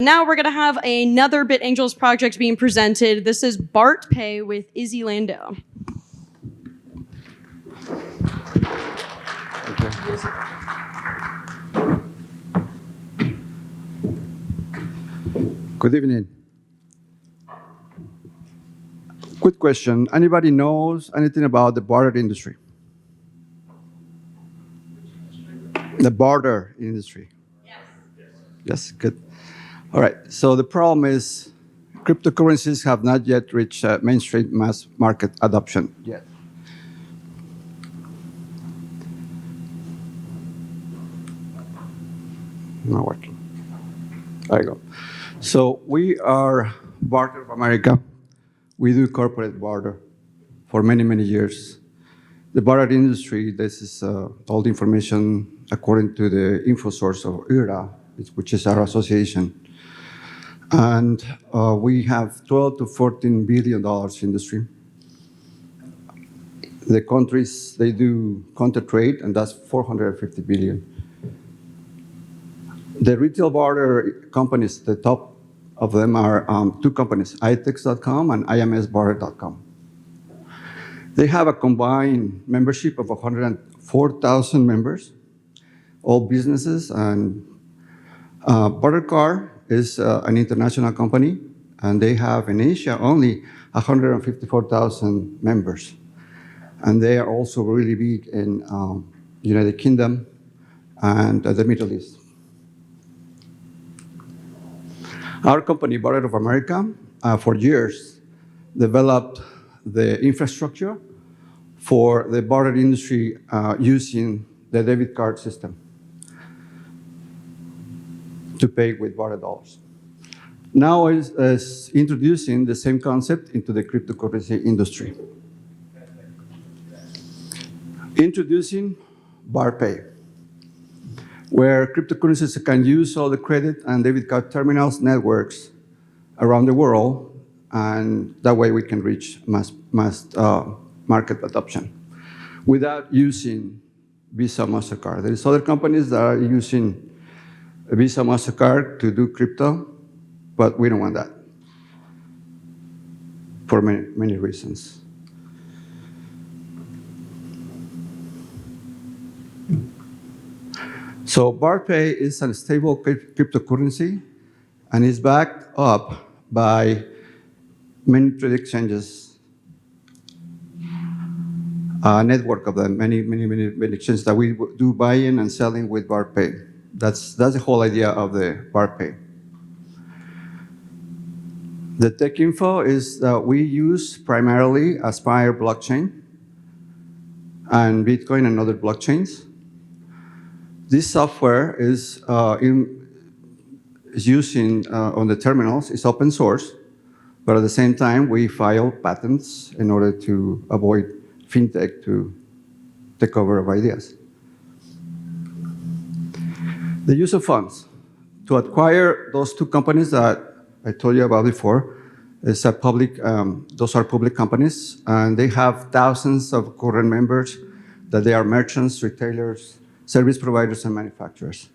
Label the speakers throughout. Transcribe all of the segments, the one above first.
Speaker 1: Now we're going to have another BitAngels project being presented. This is Bartpay with Izzy Landau.
Speaker 2: Okay. Good evening. Quick question. Anybody knows anything about the barter industry? The barter industry? Yes. Yes, good. All right, so the problem is cryptocurrencies have not yet reached mainstream mass market adoption yet. Not working. There you go. So we are Barter of America. We do corporate barter for many, many years. The barter industry, this is all the information according to the info source of IRA, which is our association. And we have $12 to $14 billion industry. The countries, they do counter trade, and that's 450 billion. The retail barter companies, the top of them are two companies, itex.com and imsbarter.com. They have a combined membership of 104,000 members, all businesses, and BarterCard is an international company, and they have in Asia only 154,000 members. And they are also really big in United Kingdom and the Middle East. Our company, Barter of America, for years developed the infrastructure for the barter industry using the debit card system to pay with barter dollars. Now is introducing the same concept into the cryptocurrency industry. Introducing Bartpay, where cryptocurrencies can use all the credit and debit card terminals networks around the world, and that way we can reach mass market adoption without using Visa, MasterCard. There's other companies that are using Visa, MasterCard to do crypto, but we don't want that for many, many reasons. So Bartpay is a stable cryptocurrency and is backed up by many trade exchanges, a network of them, many exchanges that we do buying and selling with Bartpay. That's the whole idea of the Bartpay. The tech info is that we use primarily Aspire blockchain and Bitcoin and other blockchains. This software is using on the terminals. It's open source, but at the same time, we file patents in order to avoid fintech to take over of ideas. The use of funds. To acquire those two companies that I told you about before, is a public, those are public companies, and they have thousands of current members that they are merchants, retailers, service providers, and manufacturers.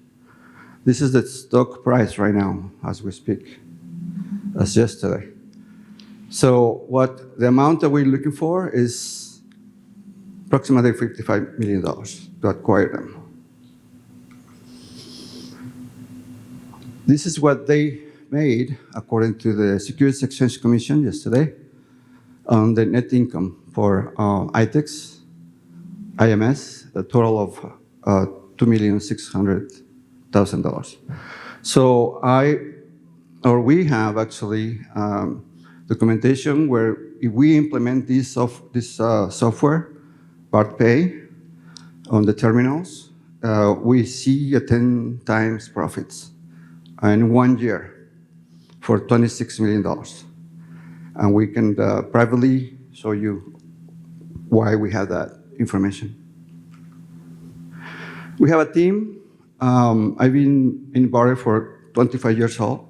Speaker 2: This is the stock price right now, as we speak, as yesterday. So what the amount that we're looking for is approximately $55 million to acquire them. This is what they made, according to the Securities Exchange Commission yesterday, on the net income for ITEX, IMS, a total of $2,600,000. So we have actually documentation where if we implement this software, Bartpay, on the terminals, we see 10 times profits in 1 year for $26 million. And we can privately show you why we have that information. We have a team. I've been in Barter for 25 years ago.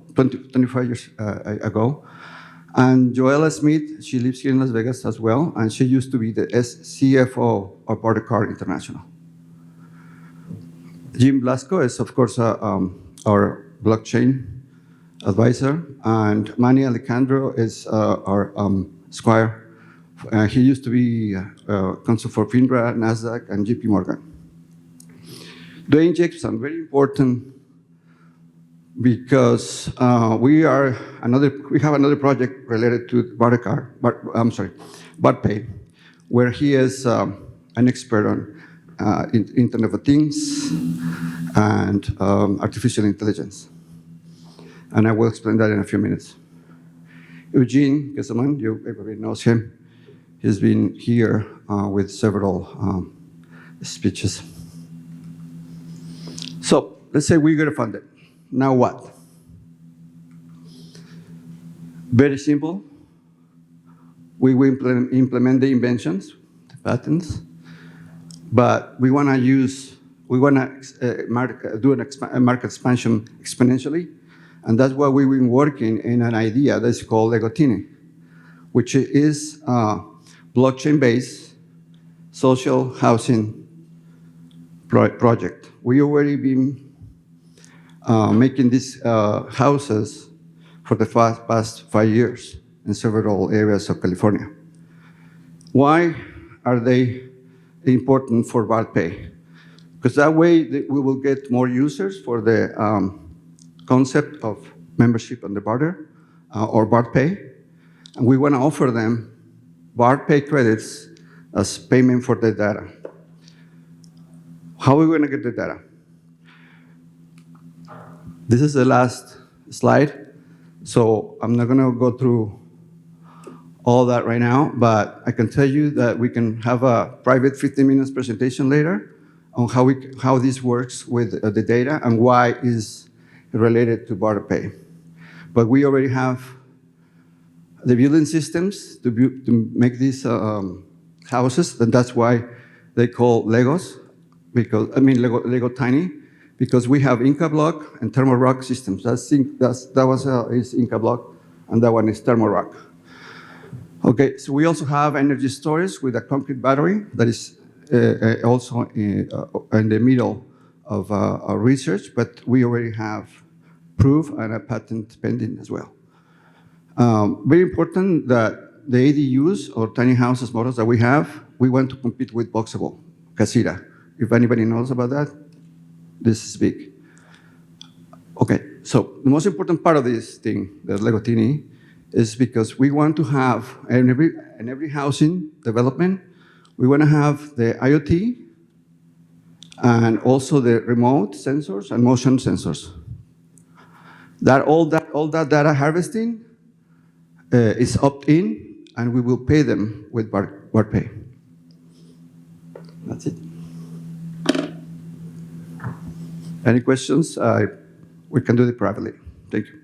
Speaker 2: And Joella Smith, she lives here in Las Vegas as well, and she used to be the CFO of BarterCard International. Jim Blasco is, of course, our blockchain advisor, and Manny Alejandro is our squire. He used to be counsel for FINRA, NASDAQ, and JP Morgan. Dwayne Jacobson, very important because we have another project related to Bartpay, where he is an expert on Internet of Things and artificial intelligence. And I will explain that in a few minutes. Eugene Gesselman, everybody knows him. He's been here with several speeches. So let's say we got funded. Now what? Very simple. We will implement the inventions, the patents, but we want to do a market expansion exponentially, and that's why we've been working in an idea that's called Legotini, which is a blockchain-based social housing project. We already been making these houses for the past 5 years in several areas of California. Why are they important for Bartpay? Because that way we will get more users for the concept of membership on the Barter or Bartpay, and we want to offer them Bartpay credits as payment for the data. How are we going to get the data? This is the last slide, so I'm not going to go through all that right now, but I can tell you that we can have a private 15 minutes presentation later on how this works with the data and why is related to Bartpay. But we already have the building systems to make these houses, and that's why they call Legos, Lego Tiny, because we have Inca block and thermal rock systems. Is Inca block, and that one is thermal rock. Okay, so we also have energy storage with a concrete battery that is also in the middle of our research, but we already have proof and a patent pending as well. Very important that the ADUs or tiny houses models that we have, we want to compete with Boxable, Casita. If anybody knows about that, this is big. Okay, so the most important part of this thing, the Legotini, is because we want to have, in every housing development, we want to have the IoT and also the remote sensors and motion sensors. All that data harvesting is opt-in, and we will pay them with Bartpay. That's it. Any questions? We can do it privately. Thank you.